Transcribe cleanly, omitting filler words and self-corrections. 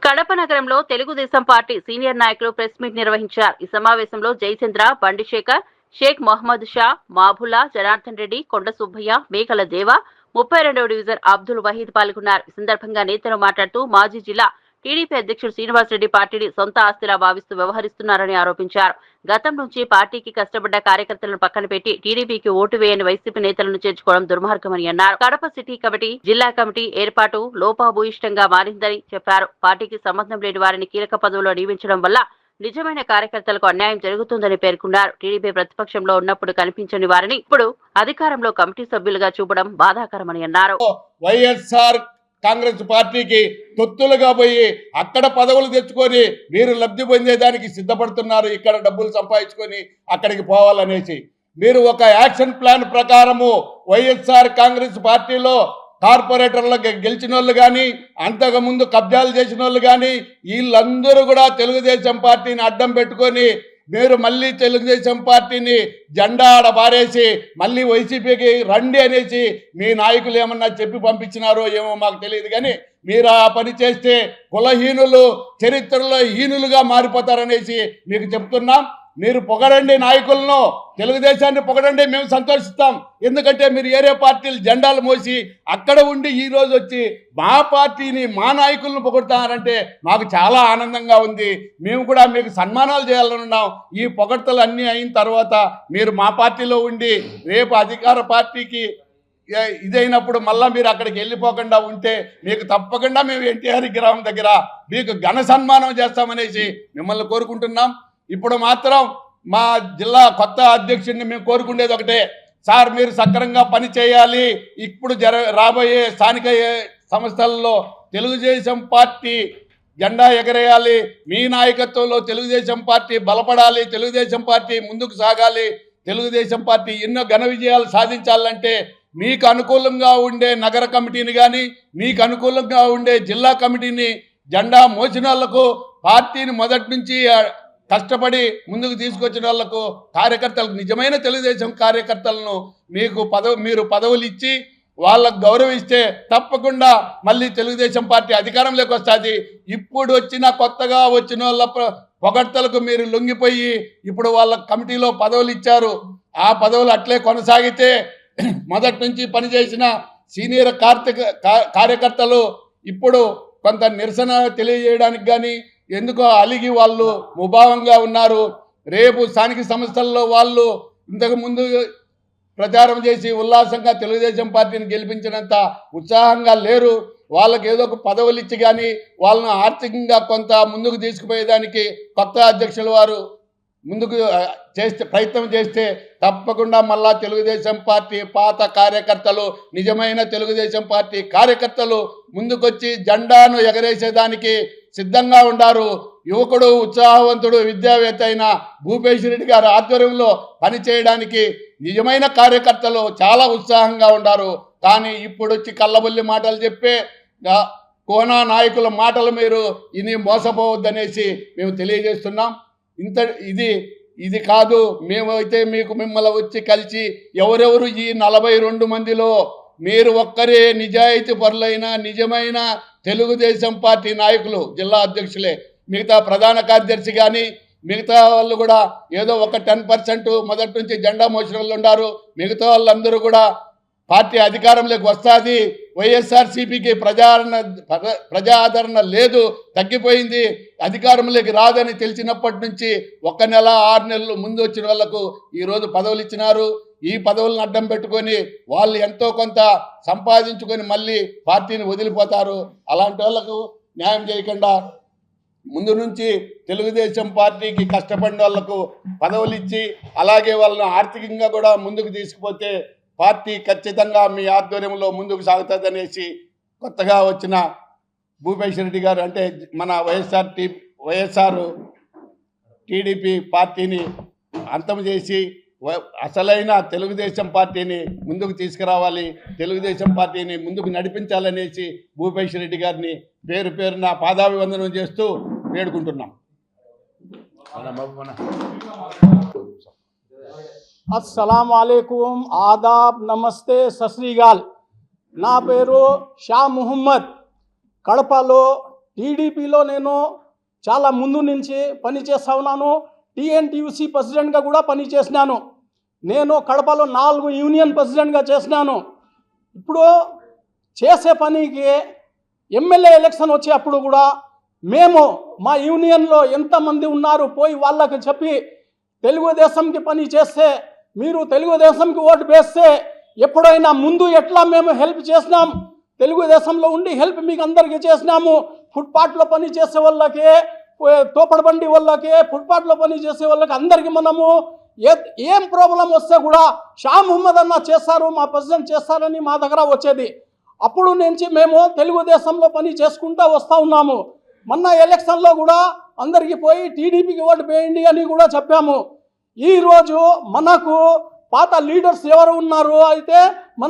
కడప నగరంలో Telugu Desam party senior నాయకులు press meet నిర్వహించారు. ఈ సమావేశంలో జయచంద్ర, బండిశేఖర్, షేక్ మొహమ్మద్ షా, మాబుల్లా, జనార్దన్ రెడ్డి, కొండ సుబ్బయ్య, మేకల దేవ, 32వ డివిజన్ అబ్దుల్ వహీద్ పాల్గొన్నారు. ఈ సందర్భంగా నేతలు మాట్లాడుతూ మాజీ జిల్లా టీడీపీ అధ్యక్షుడు శ్రీనివాసరెడ్డి పార్టీని సొంత ఆస్తిలా భావిస్తూ వ్యవహరిస్తున్నారని ఆరోపించారు. గతం నుంచి పార్టీకి కష్టపడ్డ కార్యకర్తలను పక్కన పెట్టి టీడీపీకి ఓటు వేయని వైసీపీ నేతలను చేర్చుకోవడం దుర్మార్గమని అన్నారు. కడప సిటీ కమిటీ, జిల్లా కమిటీ ఏర్పాటు లోపభూయిష్టంగా మారిందని చెప్పారు. పార్టీకి సంబంధం లేని వారిని కీలక పదవుల్లో నియమించడం వల్ల నిజమైన కార్యకర్తలకు అన్యాయం జరుగుతుందని పేర్కొన్నారు. టీడీపీ ప్రతిపక్షంలో ఉన్నప్పుడు కనిపించని వారిని ఇప్పుడు అధికారంలో కమిటీ సభ్యులుగా చూపడం బాధాకరమని అన్నారు. వైఎస్ఆర్ కాంగ్రెస్ పార్టీకి తొత్తులుగా పోయి అక్కడ పదవులు తెచ్చుకొని మీరు లబ్ధి పొందేదానికి సిద్ధపడుతున్నారు. ఇక్కడ డబ్బులు సంపాదించుకొని అక్కడికి పోవాలనేసి మీరు ఒక యాక్షన్ ప్లాన్ ప్రకారము వైఎస్ఆర్ కాంగ్రెస్ పార్టీలో కార్పొరేటర్లు గెలిచిన వాళ్ళు కానీ, అంతకుముందు కబ్జాలు చేసిన వాళ్ళు కానీ, వీళ్ళందరూ కూడా తెలుగుదేశం పార్టీని అడ్డం పెట్టుకొని మీరు మళ్ళీ తెలుగుదేశం పార్టీని జెండా ఆడ బారేసి మళ్ళీ వైసీపీకి రండి అనేసి మీ నాయకులు ఏమన్నా చెప్పి పంపించినారో ఏమో మాకు తెలియదు. కానీ మీరు ఆ పని చేస్తే కులహీనులు చరిత్రలో హీనులుగా మారిపోతారనేసి మీకు చెప్తున్నాం. మీరు పొగడండి, నాయకులను, తెలుగుదేశాన్ని పొగడండి, మేము సంతోషిస్తాం. ఎందుకంటే మీరు ఏరే పార్టీలు జెండాలు మోసి అక్కడ ఉండి ఈరోజు వచ్చి మా పార్టీని, మా నాయకులను పొగడతారంటే మాకు చాలా ఆనందంగా ఉంది. మేము కూడా మీకు సన్మానాలు చేయాలనున్నాం. ఈ పొగడ్తలు అన్నీ అయిన తర్వాత మీరు మా పార్టీలో ఉండి రేపు అధికార పార్టీకి ఇదైనప్పుడు మళ్ళీ మీరు అక్కడికి వెళ్ళిపోకుండా ఉంటే మీకు తప్పకుండా మేము ఎన్టీఆర్ గ్రామం దగ్గర మీకు ఘన సన్మానం చేస్తామనేసి మిమ్మల్ని కోరుకుంటున్నాం. ఇప్పుడు మాత్రం మా జిల్లా కొత్త అధ్యక్షుడిని మేము కోరుకునేది ఒకటే, సార్ మీరు సక్రమంగా పని చేయాలి. ఇప్పుడు రాబోయే స్థానిక సంస్థల్లో తెలుగుదేశం పార్టీ జెండా ఎగరేయాలి. మీ నాయకత్వంలో తెలుగుదేశం పార్టీ బలపడాలి, తెలుగుదేశం పార్టీ ముందుకు సాగాలి. తెలుగుదేశం పార్టీ ఎన్నో ఘన విజయాలు సాధించాలంటే మీకు అనుకూలంగా ఉండే నగర కమిటీని కానీ, మీకు అనుకూలంగా ఉండే జిల్లా కమిటీని జెండా మోసిన వాళ్లకు, పార్టీని మొదటి నుంచి కష్టపడి ముందుకు తీసుకొచ్చిన వాళ్లకు, కార్యకర్తలకు, నిజమైన తెలుగుదేశం కార్యకర్తలను మీరు పదవులు ఇచ్చి వాళ్ళకు గౌరవిస్తే తప్పకుండా మళ్ళీ తెలుగుదేశం పార్టీ అధికారంలోకి వస్తుంది. ఇప్పుడు కొత్తగా వచ్చిన వాళ్ళ పొగడ్తలకు మీరు లొంగిపోయి ఇప్పుడు వాళ్ళ కమిటీలో పదవులు ఇచ్చారు. ఆ పదవులు అట్లే కొనసాగితే మొదటి నుంచి పనిచేసిన సీనియర్ కార్యకర్తలు ఇప్పుడు కొంత నిరసన తెలియజేయడానికి కానీ ఎందుకో అలిగి వాళ్ళు ముభావంగా ఉన్నారు. రేపు స్థానిక సంస్థల్లో వాళ్ళు ఇంతకుముందు ప్రచారం చేసి ఉల్లాసంగా తెలుగుదేశం పార్టీని గెలిపించినంత ఉత్సాహంగా లేరు. వాళ్ళకి ఏదో ఒక పదవులు ఇచ్చి కానీ వాళ్ళను ఆర్థికంగా కొంత ముందుకు తీసుకుపోయేదానికి కొత్త అధ్యక్షుల వారు ముందుకు ప్రయత్నం చేస్తే తప్పకుండా మళ్ళా తెలుగుదేశం పార్టీ పాత కార్యకర్తలు, నిజమైన తెలుగుదేశం పార్టీ కార్యకర్తలు ముందుకొచ్చి జెండాను ఎగరేసేదానికి సిద్ధంగా ఉన్నారు. యువకుడు, ఉత్సాహవంతుడు, విద్యావేత్త అయిన భూపేశ్ రెడ్డి గారి ఆధ్వర్యంలో పనిచేయడానికి నిజమైన కార్యకర్తలు చాలా ఉత్సాహంగా ఉన్నారు. కానీ ఇప్పుడు వచ్చి కళ్ళబొల్లి మాటలు చెప్పే కోనా నాయకుల మాటలు మీరు ఇని మోసపోవద్దనేసి మేము తెలియజేస్తున్నాం. ఇది కాదు. మేమైతే మిమ్మల్ని వచ్చి కలిసి ఎవరెవరు ఈ 42 మందిలో మీరు ఒక్కరే నిజాయితీ పరులైన నిజమైన తెలుగుదేశం పార్టీ నాయకులు, జిల్లా అధ్యక్షులే. మిగతా ప్రధాన కార్యదర్శి కానీ మిగతా వాళ్ళు కూడా ఏదో ఒక 10% మొదటి నుంచి జెండా మోసిన వాళ్ళు ఉన్నారు. మిగతా వాళ్ళందరూ కూడా పార్టీ అధికారంలోకి వస్తుంది. వైఎస్ఆర్సీపీకి ప్రజాదరణ లేదు, తగ్గిపోయింది. అధికారంలోకి రాదని తెలిసినప్పటి నుంచి 1 నెల 6 నెలలు ముందు వచ్చిన వాళ్లకు ఈరోజు పదవులు ఇచ్చినారు. ఈ పదవులను అడ్డం పెట్టుకొని వాళ్ళు ఎంతో కొంత సంపాదించుకొని మళ్ళీ పార్టీని వదిలిపోతారు. అలాంటి వాళ్లకు న్యాయం చేయకుండా ముందు నుంచి తెలుగుదేశం పార్టీకి కష్టపడిన వాళ్లకు పదవులు ఇచ్చి అలాగే వాళ్ళని ఆర్థికంగా కూడా ముందుకు తీసుకుపోతే పార్టీ ఖచ్చితంగా మీ ఆధ్వర్యంలో ముందుకు సాగుతుందనేసి కొత్తగా వచ్చిన భూపేశ్ రెడ్డి గారు, అంటే మన వైఎస్ఆర్ టీడీపీ పార్టీని అంతం చేసి అసలైన తెలుగుదేశం పార్టీని ముందుకు తీసుకురావాలి, తెలుగుదేశం పార్టీని ముందుకు నడిపించాలనేసి భూపేశ్ రెడ్డి గారిని పేరున పాదాభివందనం చేస్తూ వేడుకుంటున్నాం. अस्सलाम वालेकुम, आदाब, नमस्ते, सत श्री अकाल. నా పేరు షా ముహమ్మద్. కడపలో టీడీపీలో నేను చాలా ముందు నుంచి పనిచేస్తా ఉన్నాను. టీఎన్టీయూసీ ప్రెసిడెంట్గా కూడా పనిచేసినాను. నేను కడపలో 4 యూనియన్ ప్రెసిడెంట్గా చేసినాను. ఇప్పుడు చేసే పనికి ఎమ్మెల్యే ఎలక్షన్ వచ్చేటప్పుడు కూడా మేము మా యూనియన్లో ఎంతమంది ఉన్నారు పోయి వాళ్ళకి చెప్పి తెలుగుదేశంకి పని చేస్తే, మీరు తెలుగుదేశంకి ఓటు వేస్తే ఎప్పుడైనా ముందు ఎట్లా మేము హెల్ప్ చేసినాం, తెలుగుదేశంలో ఉండి హెల్ప్ మీకు అందరికీ చేసినాము. ఫుట్పాత్లో పని చేసే వాళ్ళకి, తోపడబండి వాళ్ళకి, ఫుట్పాత్లో పని చేసే వాళ్ళకి అందరికీ మనము ఏం ప్రాబ్లం వస్తే కూడా షా ముహమ్మద్ అన్న చేస్తారు, మా ప్రెసిడెంట్ చేస్తారని మా దగ్గర వచ్చేది. అప్పుడు నుంచి మేము తెలుగుదేశంలో పని చేసుకుంటూ వస్తూ ఉన్నాము. మొన్న ఎలక్షన్లో కూడా అందరికీ పోయి టీడీపీకి ఓటు వేయండి అని కూడా చెప్పాము. ఈరోజు మనకు పాత లీడర్స్ ఎవరు ఉన్నారు అయితే